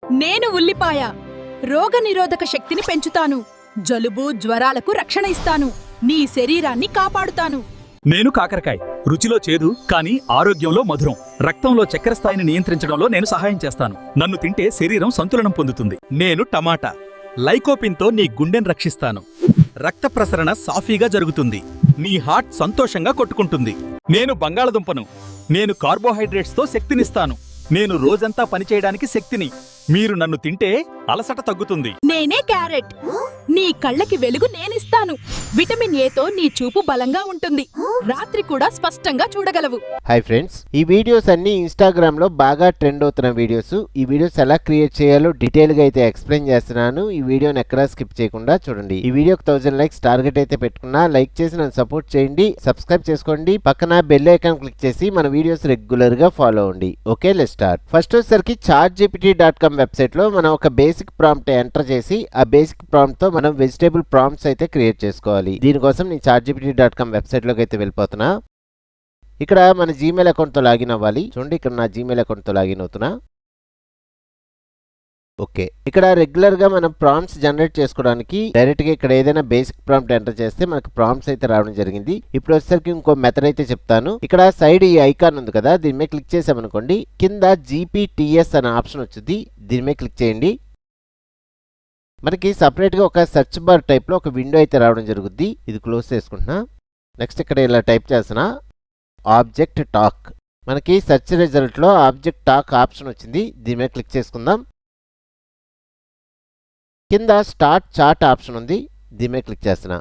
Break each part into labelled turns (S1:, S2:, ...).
S1: నేను ఉల్లిపాయ రోగనిరోధక శక్తిని పెంచుతాను. జలుబు జ్వరాలకు రక్షణ ఇస్తాను. నీ శరీరాన్ని కాపాడుతాను.
S2: నేను కాకరకాయ రుచిలో చేదు కానీ ఆరోగ్యంలో మధురం. రక్తంలో చక్కెర స్థాయిని నియంత్రించడంలో నేను సహాయం చేస్తాను. నన్ను తింటే శరీరం సంతులనం పొందుతుంది. నేను టమాటా లైకోపిన్తో నీ గుండెను రక్షిస్తాను. రక్త ప్రసరణ సాఫీగా జరుగుతుంది. నీ హార్ట్ సంతోషంగా కొట్టుకుంటుంది. నేను బంగాళదుంపను. నేను కార్బోహైడ్రేట్స్తో శక్తినిస్తాను. నేను రోజంతా పనిచేయడానికి శక్తిని. మీరు నన్ను తింటే అలసట తగ్గుతుంది.
S1: నేనే క్యారెట్. నీ కళ్ళకి వెలుగు నేనిస్తాను. విటమిన్ ఏతో నీ చూపు బలంగా ఉంటుంది. రాత్రి కూడా స్పష్టంగా చూడగలవు.
S3: హాయ్ ఫ్రెండ్స్, ఈ వీడియోస్ అన్ని ఇన్స్టాగ్రామ్ లో బాగా ట్రెండ్ అవుతున్న వీడియోస్. ఈ వీడియోస్ ఎలా క్రియేట్ చేయాలో డీటెయిల్ గా అయితే ఎక్స్ప్లెయిన్ చేస్తున్నాను. ఈ వీడియోని ఎక్కడా స్కిప్ చేయకుండా చూడండి. ఈ వీడియోకి 1000 లైక్స్ టార్గెట్ అయితే పెట్టుకున్నా. లైక్ చేసి నన్ను సపోర్ట్ చేయండి. సబ్స్క్రైబ్ చేసుకోండి. పక్కన బెల్ ఐకాన్ క్లిక్ చేసి మన వీడియోస్ రెగ్యులర్ గా ఫాలో అవ్వండి. Okay, let's start. ఫస్ట్ వచ్చేసరికి ChatGPT.com వెబ్సైట్ లో మనం ఒక బేసిక్ ప్రాంప్ట్ ఎంటర్ చేసి ఆ బేసిక్ ప్రాంప్ట్ తో మనం వెజిటేబుల్ ప్రాంప్ట్స్ అయితే క్రియేట్ చేసుకోవాలి. దీనికోసం నేను ChatGPT.com వెబ్సైట్ లోకి అయితే వెళ్ళిపోతున్నా. ఇక్కడ మన జీమెయిల్ అకౌంట్ తో లాగిన్ అవ్వాలి. చూడండి, ఇక్కడ నా జీమెయిల్ అకౌంట్ తో లాగిన్ అవుతున్నా. ఓకే, ఇక్కడ రెగ్యులర్ గా మనం ప్రాంప్ట్స్ జనరేట్ చేసుకోవడానికి డైరెక్ట్ గా ఇక్కడ ఏదైనా బేసిక్ ప్రాంప్ట్ ఎంటర్ చేస్తే మనకి ప్రాంప్ట్స్ అయితే రావడం జరిగింది. ఇప్పుడు వచ్చేసరికి ఇంకో మెథడ్ అయితే చెప్తాను. ఇక్కడ సైడ్ ఈ ఐకాన్ ఉంది కదా, దీని మీద క్లిక్ చేసామనుకోండి, కింద GPTS అనే ఆప్షన్ వచ్చింది. దీని మీద క్లిక్ చేయండి. మనకి సపరేట్ గా ఒక సెర్చ్ బార్ టైప్ లో ఒక విండో అయితే రావడం జరుగుద్ది. ఇది క్లోజ్ చేసుకుంటున్నా. నెక్స్ట్ ఇక్కడ ఇలా టైప్ చేస్తున్నా, ఆబ్జెక్ట్ టాక్. మనకి సెర్చ్ రిజల్ట్ లో ఆబ్జెక్ట్ టాక్ ఆప్షన్ వచ్చింది. దీని మీద క్లిక్ చేసుకుందాం. కింద స్టార్ట్ చాట్ ఆప్షన్ ఉంది. దీని మీద క్లిక్ చేస్తున్నా.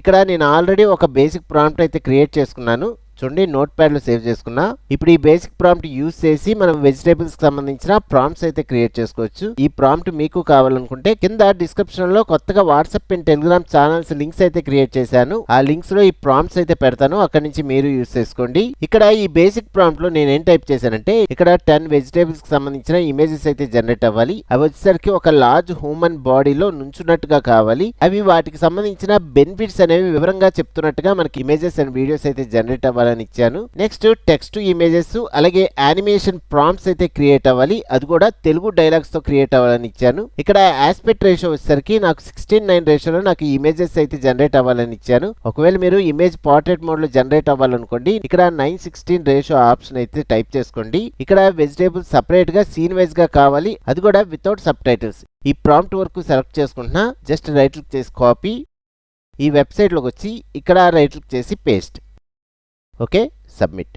S3: ఇక్కడ నేను ఆల్రెడీ ఒక బేసిక్ ప్రాంప్ట్ అయితే క్రియేట్ చేసుకున్నాను. చూడండి, నోట్ ప్యాడ్ లో సేవ్ చేసుకున్నా. ఇప్పుడు ఈ బేసిక్ ప్రాంప్ట్ యూజ్ చేసి మనం వెజిటేబుల్స్ కి సంబంధించిన ప్రాంప్ట్స్ అయితే క్రియేట్ చేసుకోవచ్చు. ఈ ప్రాంప్ట్ మీకు కావాలనుకుంటే కింద డిస్క్రిప్షన్ లో కొత్తగా WhatsApp and Telegram channels links అయితే క్రియేట్ చేశాను. ఆ లింక్స్ లో ఈ ప్రాంప్ట్స్ అయితే పెడతాను. అక్కడి నుంచి మీరు యూజ్ చేసుకోండి. ఇక్కడ ఈ బేసిక్ ప్రాంప్ట్ లో నేను ఏం టైప్ చేశానంటే, ఇక్కడ 10 వెజిటేబుల్స్ కి సంబంధించిన ఇమేజెస్ అయితే జనరేట్ అవ్వాలి. అవి వచ్చేసరికి ఒక లార్జ్ హ్యూమన్ బాడీలో నుంచున్నట్టుగా కావాలి. అవి వాటికి సంబంధించిన బెనిఫిట్స్ అనేవి వివరంగా చెప్తున్నట్టుగా మనకి ఇమేజెస్ అండ్ వీడియోస్ అయితే జనరేట్ అవ్వాలి ఇచ్చాను. నెక్స్ట్ టెక్స్ట్ ఇమేజెస్ అలాగే యానిమేషన్ ప్రాంప్ట్స్ అయితే క్రియేట్ అవ్వాలి. అది కూడా తెలుగు డైలాగ్స్ తో క్రియేట్ అవ్వాలని ఇచ్చాను. ఇక్కడ ఆస్పెక్ట్ రేషియో వచ్చేసరికి నాకు 16:9 రేషియోలో నాకు ఇమేజెస్ అయితే జనరేట్ అవ్వాలని ఇచ్చాను. ఒకవేళ మీరు ఇమేజ్ పోర్ట్రేట్ మోడ్ లో జనరేట్ అవ్వాలనుకోండి, ఇక్కడ 9:16 రేషియో ఆప్షన్ అయితే టైప్ చేసుకోండి. ఇక్కడ వెజిటేబుల్ సపరేట్ గా సీన్ వైజ్ గా కావాలి. అది కూడా వితౌట్ సబ్ టైటిల్స్. ఈ ప్రాంప్ట్ వరకు సెలెక్ట్ చేసుకుంటున్నా. జస్ట్ రైట్ క్లిక్ చేసి కాపీ. ఈ వెబ్సైట్ లోకి వచ్చి ఇక్కడ రైట్ క్లిక్ చేసి పేస్ట్. Okay, submit.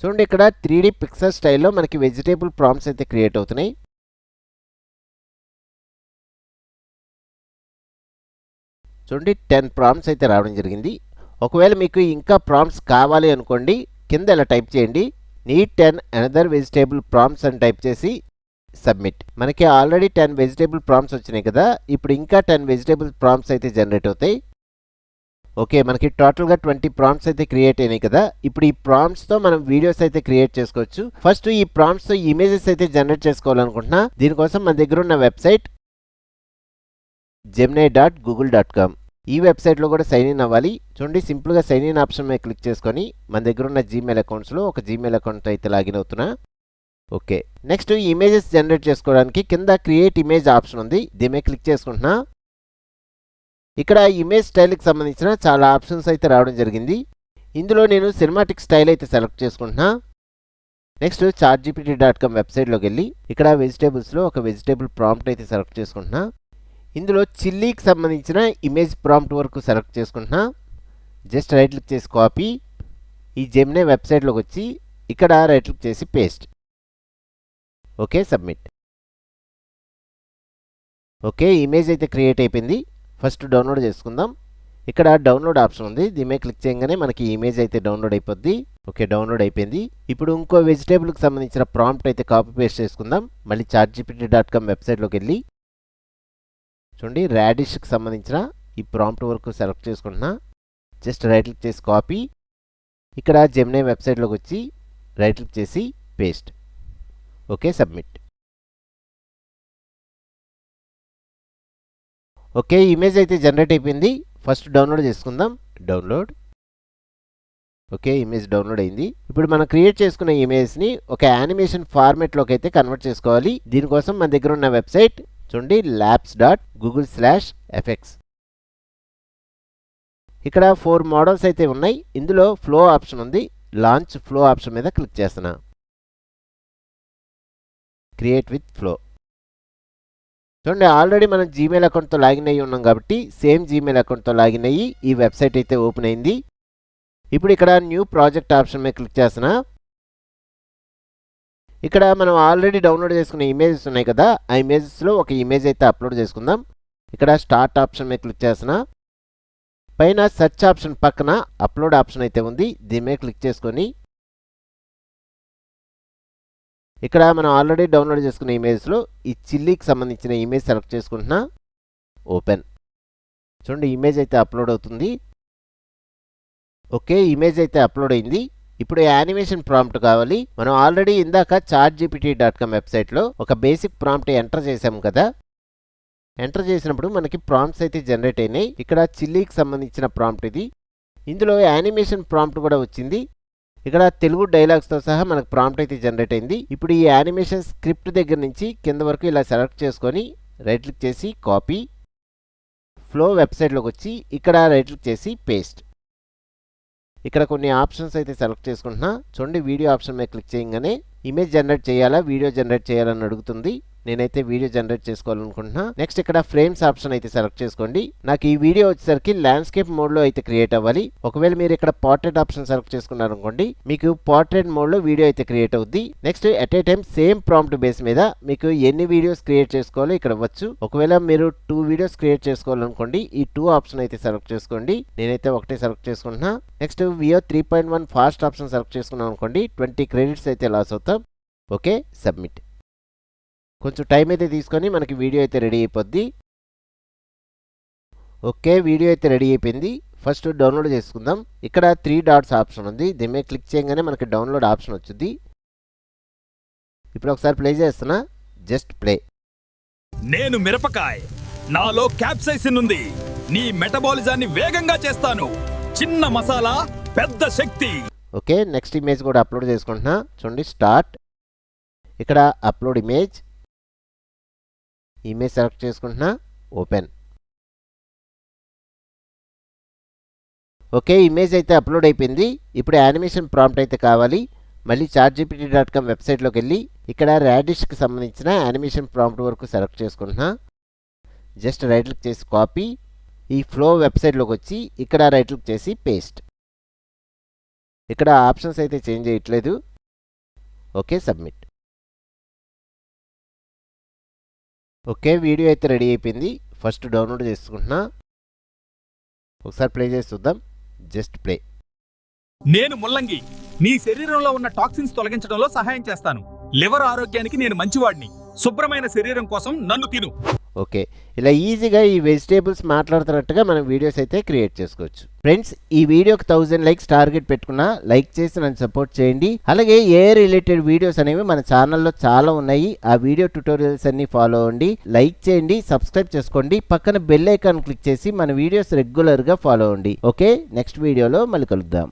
S3: చూడండి, ఇక్కడ 3D పిక్సెల్ స్టైల్లో మనకి వెజిటేబుల్ ప్రాంప్ట్స్ అయితే క్రియేట్ అవుతున్నాయి. చూడండి, 10 ప్రాంప్ట్స్ అయితే రావడం జరిగింది. ఒకవేళ మీకు ఇంకా ప్రాంప్ట్స్ కావాలి అనుకోండి, కింద ఇలా టైప్ చేయండి, నీడ్ 10 అనదర్ వెజిటేబుల్ ప్రాంప్ట్స్ అని టైప్ చేసి సబ్మిట్. మనకి ఆల్రెడీ 10 వెజిటేబుల్ ప్రాంప్ట్స్ వచ్చినాయి కదా, ఇప్పుడు ఇంకా 10 వెజిటేబుల్ ప్రాంప్ట్స్ అయితే జనరేట్ అవుతాయి. ఓకే, మనకి టోటల్గా 20 ప్రాంప్ట్స్ అయితే క్రియేట్ అయినాయి కదా. ఇప్పుడు ఈ ప్రాంప్ట్స్తో మనం వీడియోస్ అయితే క్రియేట్ చేసుకోవచ్చు. ఫస్ట్ ఈ ప్రాంప్ట్స్తో ఇమేజెస్ అయితే జనరేట్ చేసుకోవాలనుకుంటున్నా. దీనికోసం మన దగ్గర ఉన్న వెబ్సైట్ gemini.google.com. ఈ వెబ్సైట్లో కూడా సైన్ ఇన్ అవ్వాలి. చూడండి, సింపుల్గా సైన్ ఇన్ ఆప్షన్ మీద క్లిక్ చేసుకొని మన దగ్గర ఉన్న జీమెయిల్ అకౌంట్స్లో ఒక జీమెయిల్ అకౌంట్ అయితే లాగిన్ అవుతున్నా. ఓకే, నెక్స్ట్ ఈ ఇమేజెస్ జనరేట్ చేసుకోవడానికి కింద క్రియేట్ ఇమేజ్ ఆప్షన్ ఉంది. దీని మీద క్లిక్ చేసుకుంటున్నా. ఇక్కడ ఇమేజ్ స్టైల్కి సంబంధించిన చాలా ఆప్షన్స్ అయితే రావడం జరిగింది. ఇందులో నేను సినిమాటిక్ స్టైల్ అయితే సెలెక్ట్ చేసుకుంటున్నా. నెక్స్ట్ ChatGPT.com వెబ్సైట్లోకి వెళ్ళి ఇక్కడ వెజిటేబుల్స్లో ఒక వెజిటేబుల్ ప్రాంప్ట్ అయితే సెలెక్ట్ చేసుకుంటున్నా. ఇందులో చిల్లీకి సంబంధించిన ఇమేజ్ ప్రాంప్ట్ వరకు సెలెక్ట్ చేసుకుంటున్నా. జస్ట్ రైట్ క్లిక్ చేసి కాపీ. ఈ జెమినీ వెబ్సైట్లోకి వచ్చి ఇక్కడ రైట్ క్లిక్ చేసి paste. Okay, submit. Okay, image అయితే క్రియేట్ అయిపోయింది. ఫస్ట్ డౌన్లోడ్ చేసుకుందాం. ఇక్కడ డౌన్లోడ్ ఆప్షన్ ఉంది. దీని మీద క్లిక్ చేయగానే మనకి ఇమేజ్ అయితే డౌన్లోడ్ అయిపోద్ది. ఓకే, డౌన్లోడ్ అయిపోయింది. ఇప్పుడు ఇంకో వెజిటేబుల్కి సంబంధించిన ప్రాంప్ట్ అయితే కాపీ పేస్ట్ చేసుకుందాం. మళ్ళీ ChatGPT.com వెబ్సైట్లోకి వెళ్ళి చూడండి, రాడిష్కి సంబంధించిన ఈ ప్రాంప్ట్ వరకు సెలెక్ట్ చేసుకుంటున్నా. జస్ట్ రైట్ క్లిక్ చేసి కాపీ. ఇక్కడ జెమినీ వెబ్సైట్లోకి వచ్చి రైట్ క్లిక్ చేసి paste. Okay, submit. Okay, image అయితే జనరేట్ అయిపోయింది. ఫస్ట్ డౌన్లోడ్ చేసుకుందాం. డౌన్లోడ్. ఓకే, ఇమేజ్ డౌన్లోడ్ అయింది. ఇప్పుడు మనం క్రియేట్ చేసుకున్న ఇమేజ్ని ఒక యానిమేషన్ ఫార్మేట్లోకి అయితే కన్వర్ట్ చేసుకోవాలి. దీనికోసం మన దగ్గర ఉన్న వెబ్సైట్ చూడండి, labs.google/fx. ఇక్కడ 4 మోడల్స్ అయితే ఉన్నాయి. ఇందులో ఫ్లో ఆప్షన్ ఉంది. లాంచ్ ఫ్లో ఆప్షన్ మీద క్లిక్ చేస్తున్నా. Create with flow. చూడండి, ఆల్రెడీ మనం జీమెయిల్ అకౌంట్తో లాగిన్ అయ్యి ఉన్నాం కాబట్టి సేమ్ జీమెయిల్ అకౌంట్తో లాగిన్ అయ్యి ఈ వెబ్సైట్ అయితే ఓపెన్ అయింది. ఇప్పుడు ఇక్కడ న్యూ ప్రాజెక్ట్ ఆప్షన్ మీద క్లిక్ చేస్తున్నా. ఇక్కడ మనం ఆల్రెడీ డౌన్లోడ్ చేసుకున్న ఇమేజెస్ ఉన్నాయి కదా, ఆ ఇమేజెస్లో ఒక ఇమేజ్ అయితే అప్లోడ్ చేసుకుందాం. ఇక్కడ స్టార్ట్ ఆప్షన్ మీద క్లిక్ చేస్తున్నా. పైన సెర్చ్ ఆప్షన్ పక్కన అప్లోడ్ ఆప్షన్ అయితే ఉంది, దీని మీద క్లిక్ చేసుకొని ఇక్కడ మనం ఆల్రెడీ డౌన్లోడ్ చేసుకున్న ఇమేజ్లో ఈ చిల్లీకి సంబంధించిన ఇమేజ్ సెలెక్ట్ చేసుకుంటున్నా. ఓపెన్. చూడండి, ఇమేజ్ అయితే అప్లోడ్ అవుతుంది. ఓకే, ఇమేజ్ అయితే అప్లోడ్ అయింది. ఇప్పుడు యానిమేషన్ ప్రాంప్ట్ కావాలి. మనం ఆల్రెడీ ఇందాక chartgpt.com వెబ్సైట్లో ఒక బేసిక్ ప్రాంప్ట్ ఎంటర్ చేసాము కదా. ఎంటర్ చేసినప్పుడు మనకి ప్రాంప్ట్స్ అయితే జనరేట్ అయినాయి. ఇక్కడ చిల్లీకి సంబంధించిన ప్రాంప్ట్ ఇది. ఇందులో యానిమేషన్ ప్రాంప్ట్ కూడా వచ్చింది. ఇక్కడ తెలుగు డైలాగ్స్తో సహా మనకు ప్రాంప్ట్ అయితే జనరేట్ అయింది. ఇప్పుడు ఈ యానిమేషన్ స్క్రిప్ట్ దగ్గర నుంచి కింద వరకు ఇలా సెలెక్ట్ చేసుకొని రైట్ క్లిక్ చేసి కాపీ, ఫ్లో వెబ్సైట్లోకి వచ్చి ఇక్కడ రైట్ క్లిక్ చేసి పేస్ట్. ఇక్కడ కొన్ని ఆప్షన్స్ అయితే సెలెక్ట్ చేసుకుంటున్నా. చూడండి, వీడియో ఆప్షన్ మీద క్లిక్ చేయగానే ఇమేజ్ జనరేట్ చేయాలా, వీడియో జనరేట్ చేయాలని అడుగుతుంది. నేనైతే వీడియో జనరేట్ చేసుకోవాలనుకుంటున్నా. నెక్స్ట్ ఇక్కడ ఫ్రేమ్స్ ఆప్షన్ అయితే సెలెక్ట్ చేసుకోండి. నాకు ఈ వీడియో వచ్చేసరికి ల్యాండ్స్కేప్ మోడ్లో అయితే క్రియేట్ అవ్వాలి. ఒకవేళ మీరు ఇక్కడ పోర్ట్రేట్ ఆప్షన్ సెలెక్ట్ చేసుకున్నారనుకోండి, మీకు పోర్ట్రేట్ మోడ్లో వీడియో అయితే క్రియేట్ అవుద్ది. Next at a time same prompt base మీద మీకు ఎన్ని వీడియోస్ క్రియేట్ చేసుకోవాలో ఇక్కడ ఇవ్వచ్చు. ఒకవేళ మీరు 2 వీడియోస్ క్రియేట్ చేసుకోవాలనుకోండి, ఈ 2 ఆప్షన్ అయితే సెలెక్ట్ చేసుకోండి. నేనైతే ఒకటే సెలెక్ట్ చేసుకుంటున్నా. Next Veo 3.1 fast option select చేసుకున్నాం అనుకోండి, 20 క్రెడిట్స్ అయితే లాస్ అవుతాం. Okay, submit. కొంచెం టైం అయితే తీసుకొని మనకి వీడియో అయితే రెడీ అయిపోద్ది. ఓకే, వీడియో అయితే రెడీ అయిపోయింది. ఫస్ట్ డౌన్లోడ్ చేసుకుందాం. ఇక్కడ 3 డాట్స్ ఆప్షన్ ఉంది, దీని మీద క్లిక్ చేయగానే మనకి డౌన్లోడ్ ఆప్షన్ వచ్చింది. ఇప్పుడు ఒకసారి ప్లే చేస్తున్నా, జస్ట్ ప్లే.
S2: నేను మిరపకాయ్, నాలో క్యాప్సైసిన్ ఉంది. నీ మెటబాలిజాన్ని వేగంగా చేస్తాను. చిన్న మసాలా, పెద్ద శక్తి.
S3: ఓకే, నెక్స్ట్ ఇమేజ్ కూడా అప్లోడ్ చేసుకుంటున్నా. చూడండి, స్టార్ట్. ఇక్కడ అప్లోడ్ ఇమేజ్ సెలెక్ట్ చేసుకుంటున్నా. ఓపెన్. ఓకే, ఇమేజ్ అయితే అప్లోడ్ అయిపోయింది. ఇప్పుడు యానిమేషన్ ప్రాంప్ట్ అయితే కావాలి. మళ్ళీ chartgpt.com వెబ్సైట్లోకి వెళ్ళి ఇక్కడ రాడిష్కి సంబంధించిన యానిమేషన్ ప్రాంప్ట్ వరకు సెలెక్ట్ చేసుకుంటున్నా. జస్ట్ రైట్ క్లిక్ చేసి కాపీ, ఈ ఫ్లో వెబ్సైట్లోకి వచ్చి ఇక్కడ రైట్ క్లిక్ చేసి పేస్ట్. ఇక్కడ ఆప్షన్స్ అయితే చేంజ్ చేయట్లేదు. Okay, submit. ఓకే, వీడియో అయితే రెడీ అయిపోయింది. ఫస్ట్ డౌన్లోడ్ చేసుకుంటున్నా. ఒకసారి ప్లే చేసి చూద్దాం, జస్ట్ ప్లే.
S2: నేను ముల్లంగి, నీ శరీరంలో ఉన్న టాక్సిన్స్ తొలగించడంలో సహాయం చేస్తాను. లివర్ ఆరోగ్యానికి నేను మంచివాడిని. శుభ్రమైన శరీరం కోసం నన్ను తిను.
S3: ఓకే, ఇలా ఈజీగా ఈ వెజిటేబుల్స్ మాట్లాడుతున్నట్టుగా మనం వీడియోస్ అయితే క్రియేట్ చేసుకోవచ్చు. ఫ్రెండ్స్, ఈ వీడియోకి 1000 లైక్స్ టార్గెట్ పెట్టుకున్నా లైక్ చేసి నన్ను సపోర్ట్ చేయండి. అలాగే ఏ రిలేటెడ్ వీడియోస్ అనేవి మన ఛానల్లో చాలా ఉన్నాయి. ఆ వీడియో ట్యుటోరియల్స్ అన్ని ఫాలో అవ్వండి, లైక్ చేయండి, సబ్స్క్రైబ్ చేసుకోండి. పక్కన బెల్ ఐకాన్ క్లిక్ చేసి మన వీడియోస్ రెగ్యులర్గా ఫాలో అవ్వండి. ఓకే, నెక్స్ట్ వీడియోలో మళ్ళీ కలుద్దాం.